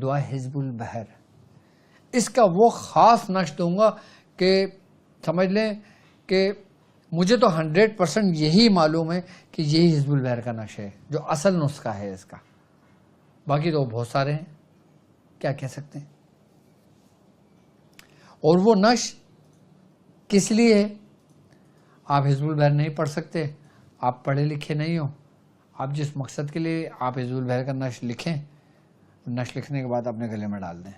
دعا حزب البحر، اس کا وہ خاص نقش دوں گا کہ سمجھ لیں کہ مجھے تو 100% یہی معلوم ہے کہ یہی حزب البحر کا نقش ہے جو اصل نسخہ ہے اس کا، باقی تو بہت سارے ہیں، کیا کہہ سکتے ہیں۔ اور وہ نقش کس لیے ہے؟ آپ حزب البحر نہیں پڑھ سکتے، آپ پڑھے لکھے نہیں ہو، آپ جس مقصد کے لیے آپ حزب البحر کا نقش لکھیں، نقش لکھنے کے بعد اپنے گلے میں ڈال دیں،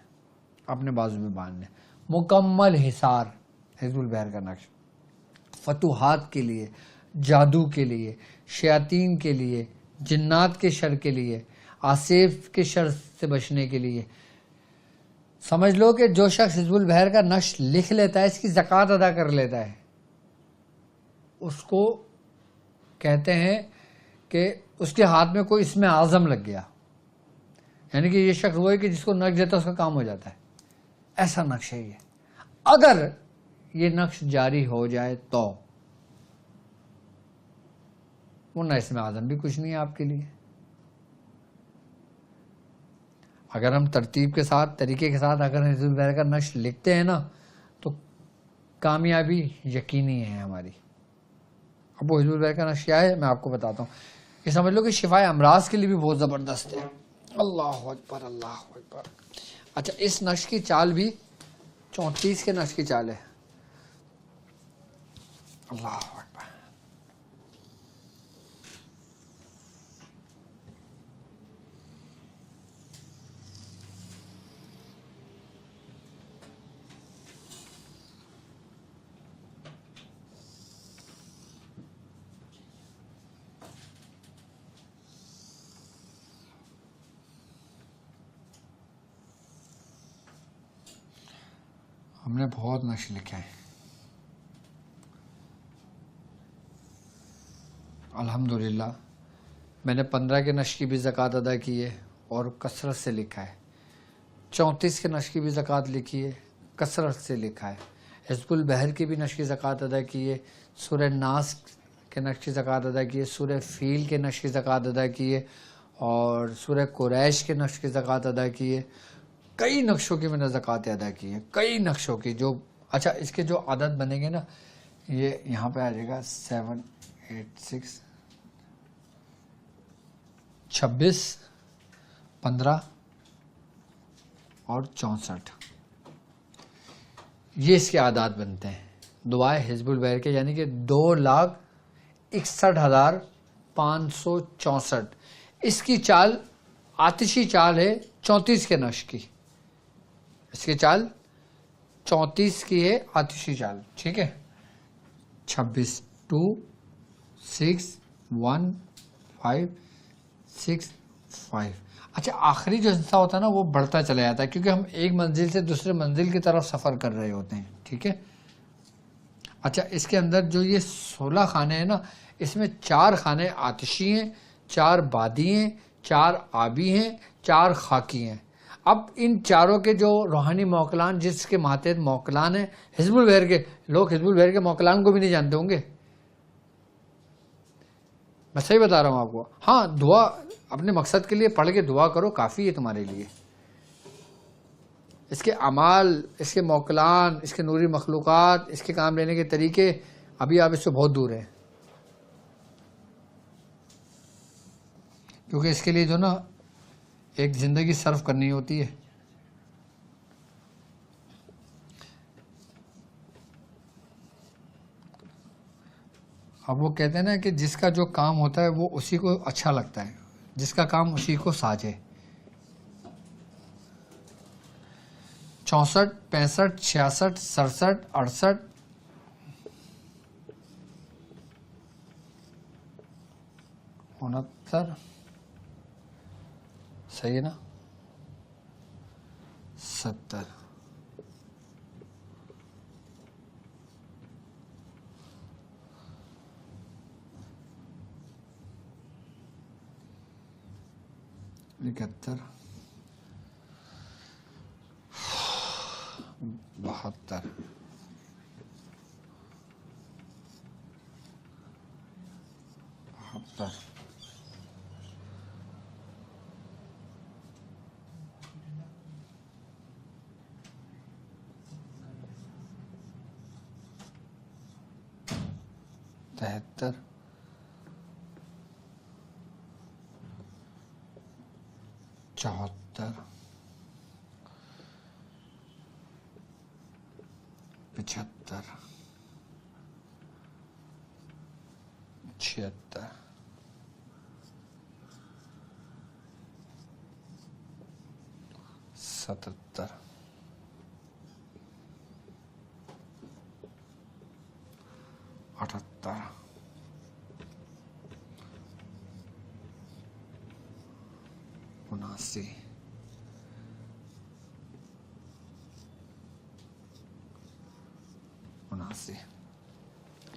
اپنے بازو میں باندھ لیں۔ مکمل حصار حزب البحر کا نقش، فتوحات کے لیے، جادو کے لیے، شیاطین کے لیے، جنات کے شر کے لیے، آصف کے شر سے بچنے کے لیے۔ سمجھ لو کہ جو شخص حزب البحر کا نقش لکھ لیتا ہے، اس کی زکوٰۃ ادا کر لیتا ہے، اس کو کہتے ہیں کہ اس کے ہاتھ میں کوئی اسم اعظم لگ گیا، یعنی کہ یہ شخص وہ ہے کہ جس کو نقش دیتا ہے اس کا کام ہو جاتا ہے۔ ایسا نقش ہے یہ، اگر یہ نقش جاری ہو جائے تو، ورنہ اسم اعظم بھی کچھ نہیں ہے آپ کے لیے۔ اگر ہم ترتیب کے ساتھ، طریقے کے ساتھ اگر حزب البحر کا نقش لکھتے ہیں نا تو کامیابی یقینی ہے ہماری۔ اب وہ حزب البحر کا نقش کیا ہے میں آپ کو بتاتا ہوں، یہ سمجھ لو کہ شفائے امراض کے لیے بھی بہت زبردست ہے۔ اللہ اکبر، اللہ اکبر۔ اچھا، اس نقش کی چال بھی 34 کے نقش کی چال ہے۔ اللہ اکبر۔ ہم نے بہت نقش لکھے ہیں الحمدللہ۔ میں نے 15 کے نقش کی بھی زکوٰۃ ادا کی ہے اور کثرت سے لکھا ہے، 34 کے نقش کی بھی زکوٰۃ لکھی ہے، کثرت سے لکھا ہے، حزب البحر کی بھی نقش کی زکوٰۃ ادا کی ہے، سورہ ناس کے نقش کی زکوٰۃ ادا کی ہے، سورہ فیل کے نقش کی زکوٰۃ ادا کی ہے، اور سورہ قریش کے نقش کی زکوٰۃ ادا کی ہے۔ کئی نقشوں کی میں نے زکوٰۃ ادا کی ہے، کئی نقشوں کی۔ جو اچھا، اس کے جو عدد بنیں گے نا، یہ یہاں پہ آ جائے گا 7 8 6 26 15 اور 64، یہ اس کے اعداد بنتے ہیں دعائے حزب البحر کے، یعنی کہ 2,61,564۔ اس کی چال آتشی چال ہے 34 کے نقش کی، اس کی چال 34 کی ہے آتشی چال، ٹھیک ہے۔ 26 2 6 1 5 6 5۔ اچھا، آخری جو حصہ ہوتا ہے نا وہ بڑھتا چلا جاتا ہے، کیونکہ ہم ایک منزل سے دوسرے منزل کی طرف سفر کر رہے ہوتے ہیں، ٹھیک ہے۔ اچھا، اس کے اندر جو یہ 16 خانے ہیں نا، اس میں 4 خانے آتشی ہیں، 4 بادی ہیں، 4 آبی ہیں، 4 خاکی ہیں۔ اب ان چاروں کے جو روحانی موکلان، جس کے ماتحت موکلان ہیں حزب البحر کے، لوگ حزب البحر کے موکلان کو بھی نہیں جانتے ہوں گے، میں صحیح بتا رہا ہوں آپ کو۔ ہاں، دعا اپنے مقصد کے لیے پڑھ کے دعا کرو، کافی ہے تمہارے لیے۔ اس کے اعمال، اس کے موکلان، اس کے نوری مخلوقات، اس کے کام لینے کے طریقے، ابھی آپ اس سے بہت دور ہیں، کیونکہ اس کے لیے جو نا ایک زندگی صرف کرنی ہوتی ہے۔ اب وہ کہتے ہیں نا کہ جس کا جو کام ہوتا ہے وہ اسی کو اچھا لگتا ہے، جس کا کام اسی کو ساجے۔ 64 65 66 67 68 69، صحیح ہے نا، 70۔ اکہتر، 72، 72۔ 73 74 75 76 77 78 79 79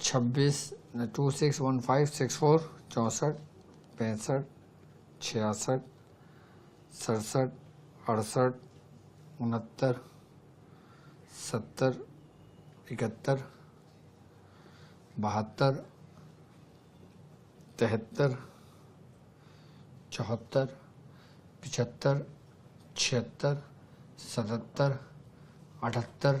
26 2615 64 64 65 66 67 68 69 70 71 72 73 74 75 76 77 78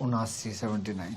79 79।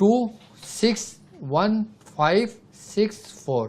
2 6 1 5 6 4।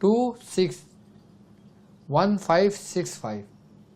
2 6 1 5 6 5,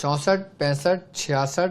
64 65 66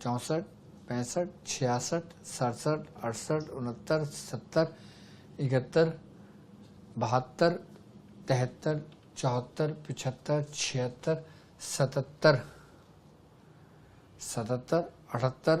64 65 66 67 68 69 70 71 72 73 74 75 76 77 77 78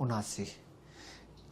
79।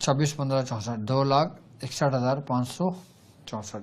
26 15 64 2,61,564।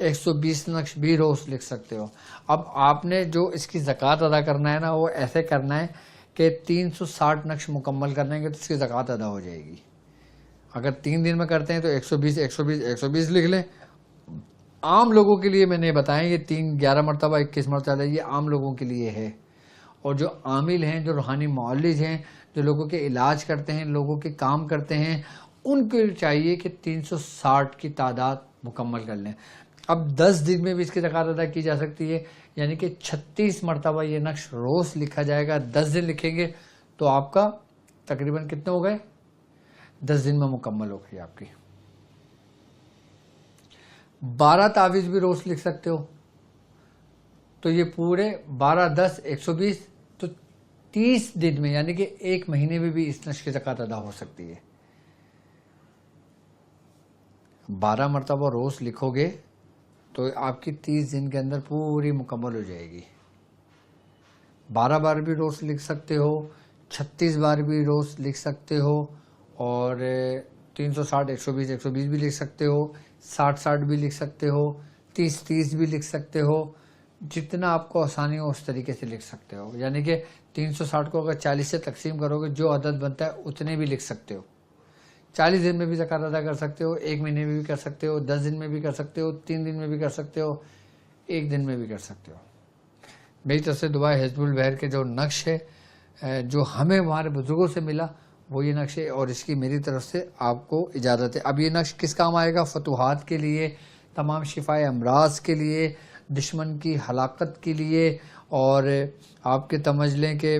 120 نقش بھی روز لکھ سکتے ہو. اب آپ نے جو اس کی زکوٰۃ ادا کرنا ہے نا وہ ایسے کرنا ہے کہ 360 نقش مکمل کرنے کے تو اس کی زکوٰۃ ادا ہو جائے گی. اگر 3 دن میں کرتے ہیں تو 120 120 120 لکھ لیں. عام لوگوں کے لیے میں نے بتایا یہ 11 مرتبہ 21 مرتبہ یہ عام لوگوں کے لیے ہے. اور جو عامل ہیں، جو روحانی معالج ہیں، جو لوگوں کے علاج کرتے ہیں، لوگوں کے کام کرتے ہیں، ان کو چاہیے کہ 360 کی تعداد مکمل کر لیں. اب 10 دن میں بھی اس کی زکوٰۃ ادا کی جا سکتی ہے، یعنی کہ 36 مرتبہ یہ نقش روز لکھا جائے گا. 10 دن لکھیں گے تو آپ کا تقریباً کتنے ہو گئے؟ 10 دن میں مکمل ہو گئی آپ کی. 12 تعویذ بھی روز لکھ سکتے ہو تو یہ پورے 12 10 120 تو 30 دن میں یعنی کہ 1 مہینے میں بھی اس نقش کی زکوٰۃ ادا ہو سکتی ہے. 12 مرتبہ روز لکھو گے تو آپ کی 30 دن کے اندر پوری مکمل ہو جائے گی. 12 بار بھی روز لکھ سکتے ہو، 36 بار بھی روز لکھ سکتے ہو، اور 360 120 120 بھی لکھ سکتے ہو، 60 60 بھی لکھ سکتے ہو، 30 30 بھی لکھ سکتے ہو. جتنا آپ کو آسانی ہو اس طریقے سے لکھ سکتے ہو. یعنی کہ 360 کو اگر 40 سے تقسیم کرو گے جو عدد بنتا ہے اتنے بھی لکھ سکتے ہو. 40 دن میں بھی زکوٰۃ ادا کر سکتے ہو، 1 مہینے میں بھی کر سکتے ہو، 10 دن میں بھی کر سکتے ہو، 3 دن میں بھی کر سکتے ہو، 1 دن میں بھی کر سکتے ہو. میری طرف سے دعا ہے حزب البحر کے جو نقش ہے جو ہمیں ہمارے بزرگوں سے ملا وہ یہ نقش ہے، اور اس کی میری طرف سے آپ کو اجازت ہے. اب یہ نقش کس کام آئے گا؟ فتوحات کے لیے، تمام شفائے امراض کے لیے، دشمن کی ہلاکت کے لیے، اور آپ کے سمجھ لیں کہ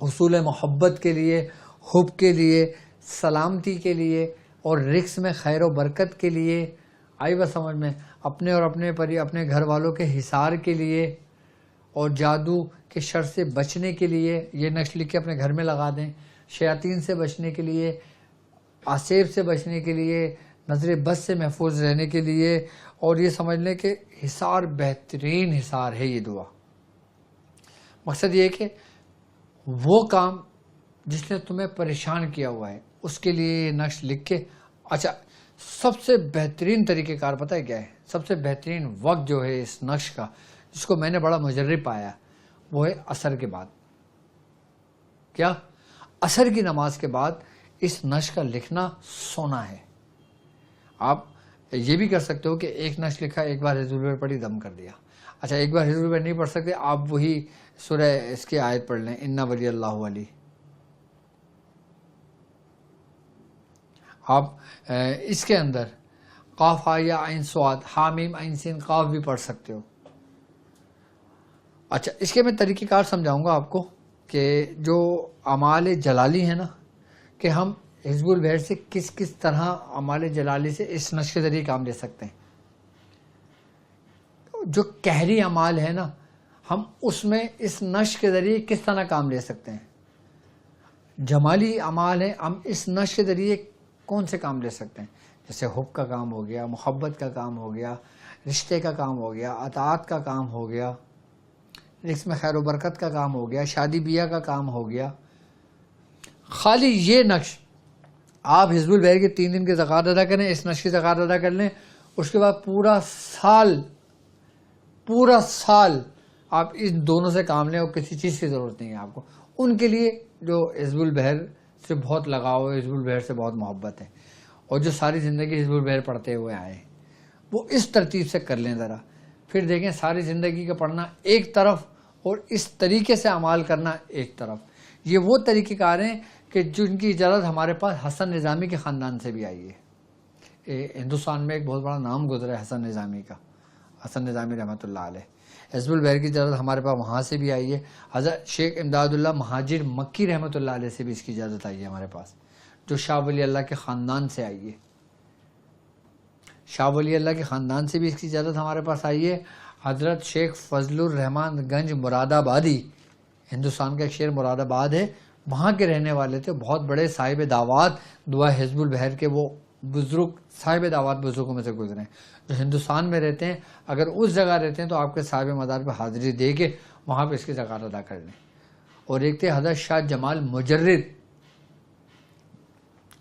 حصول محبت کے لیے، حب کے لیے، سلامتی کے لیے، اور رزق میں خیر و برکت کے لیے. آئی بس سمجھ میں؟ اپنے اور اپنے گھر والوں کے حصار کے لیے، اور جادو کے شر سے بچنے کے لیے یہ نقش لکھ کے اپنے گھر میں لگا دیں. شیاطین سے بچنے کے لیے، آسیب سے بچنے کے لیے، نظر بد سے محفوظ رہنے کے لیے، اور یہ سمجھ لیں کہ حصار بہترین حصار ہے یہ دعا. مقصد یہ ہے کہ وہ کام جس نے تمہیں پریشان کیا ہوا ہے اس کے لیے یہ نقش لکھ کے. اچھا، سب سے بہترین طریقہ کار پتہ ہے کیا ہے؟ سب سے بہترین وقت جو ہے اس نقش کا، جس کو میں نے بڑا مجرب پایا، وہ ہے عصر کے بعد. کیا؟ عصر کی نماز کے بعد اس نقش کا لکھنا سونا ہے. آپ یہ بھی کر سکتے ہو کہ ایک نقش لکھا، ایک بار حزب البحر پڑھی، دم کر دیا. اچھا، ایک بار حزب البحر نہیں پڑھ سکتے، آپ وہی سورہ اس کی آیت پڑھ لیں، انا ولی اللہ ولی. آپ اس کے اندر قاف ہا یا عین صاد، حامیم عین سین قاف بھی پڑھ سکتے ہو. اچھا، اس کے میں طریقہ کار سمجھاؤں گا آپ کو کہ جو اعمال جلالی ہیں نا، کہ ہم حزب البحر سے کس کس طرح اعمال جلالی سے اس نقش کے ذریعے کام لے سکتے ہیں. جو قہری اعمال ہے نا، ہم اس میں اس نقش کے ذریعے کس طرح کام لے سکتے ہیں. جمالی اعمال ہیں، ہم اس نقش کے ذریعے کون سے کام لے سکتے ہیں؟ جیسے حب کا کام ہو گیا، محبت کا کام ہو گیا، رشتے کا کام ہو گیا، اطاعت کا کام ہو گیا، رزق میں خیر و برکت کا کام ہو گیا، شادی بیاہ کا کام ہو گیا. خالی یہ نقش آپ حزب البحر کے 3 دن کی زکوٰۃ ادا کریں، اس نقش کی زکوٰۃ ادا کر لیں. اس کے بعد پورا سال آپ ان دونوں سے کام لیں، اور کسی چیز کی ضرورت نہیں ہے آپ کو. ان کے لیے جو حزب البحر سے بہت لگاؤ ہے، حزب البحر سے بہت محبت ہے، اور جو ساری زندگی حزب البحر پڑھتے ہوئے آئے ہیں، وہ اس ترتیب سے کر لیں ذرا. پھر دیکھیں ساری زندگی کا پڑھنا ایک طرف اور اس طریقے سے اعمال کرنا ایک طرف. یہ وہ طریقہ کار ہیں کہ جن کی اجازت ہمارے پاس حسن نظامی کے خاندان سے بھی آئی ہے. ہندوستان میں ایک بہت بڑا نام گزرا ہے حسن نظامی کا، حسن نظامی رحمۃ اللہ علیہ. حزب البحر کی اجازت ہمارے پاس وہاں سے بھی آئی ہے. حضرت شیخ امداد اللہ مہاجر مکی رحمۃ اللہ علیہ سے بھی اس کی اجازت آئی ہے ہمارے پاس، جو شاہ ولی اللہ کے خاندان سے آئی ہے. شاہ ولی اللہ کے خاندان سے بھی اس کی اجازت ہمارے پاس آئی ہے. حضرت شیخ فضل الرحمان گنج مراد آبادی، ہندوستان کا ایک شہر مراد آباد ہے، وہاں کے رہنے والے تھے، بہت بڑے صاحب دعوات دعا حزب البحر کے وہ بزرگ، صاحب دعوات بزرگوں میں سے گزرے ہیں جو ہندوستان میں رہتے ہیں. اگر اس جگہ رہتے ہیں تو آپ کے صاحب مدار پہ حاضری دے کے وہاں پہ اس کی زکوٰۃ ادا کر لیں. اور ایک تھے حضرت شاہ جمال مجرد،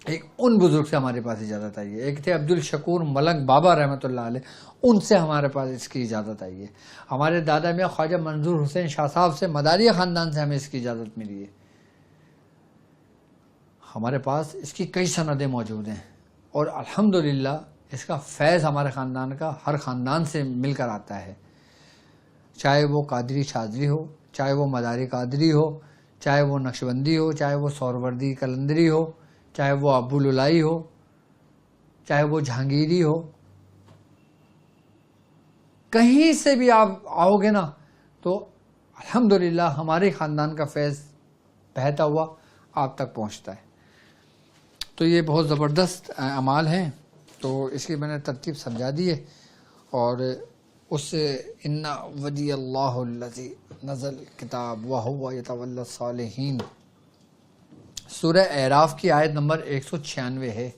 ایک ان بزرگ سے ہمارے پاس اجازت آئی ہے، ایک تھے عبد الشکور ملک بابا رحمۃ اللہ علیہ، ان سے ہمارے پاس اس کی اجازت آئی ہے۔ ہمارے دادا میاں خواجہ منظور حسین شاہ صاحب سے، مداریہ خاندان سے ہمیں اس کی اجازت ملی ہے۔ ہمارے پاس اس کی کئی سندیں موجود ہیں، اور الحمدللہ اس کا فیض ہمارے خاندان کا ہر خاندان سے مل کر آتا ہے، چاہے وہ قادری شاذلی ہو، چاہے وہ مداری قادری ہو، چاہے وہ نقشبندی ہو، چاہے وہ سہروردی قلندری ہو، چاہے وہ ابو العلائی ہو، چاہے وہ جہانگیری ہو، کہیں سے بھی آپ آؤ گے نا تو الحمدللہ ہمارے خاندان کا فیض بہتا ہوا آپ تک پہنچتا ہے۔ تو یہ بہت زبردست اعمال ہیں، تو اس کی میں نے ترتیب سمجھا دی ہے، اور اس سے ان ولی اللہ الذی نزل کتاب وہو یتولی الصالحین، سورہ اعراف کی آیت نمبر 196 ہے۔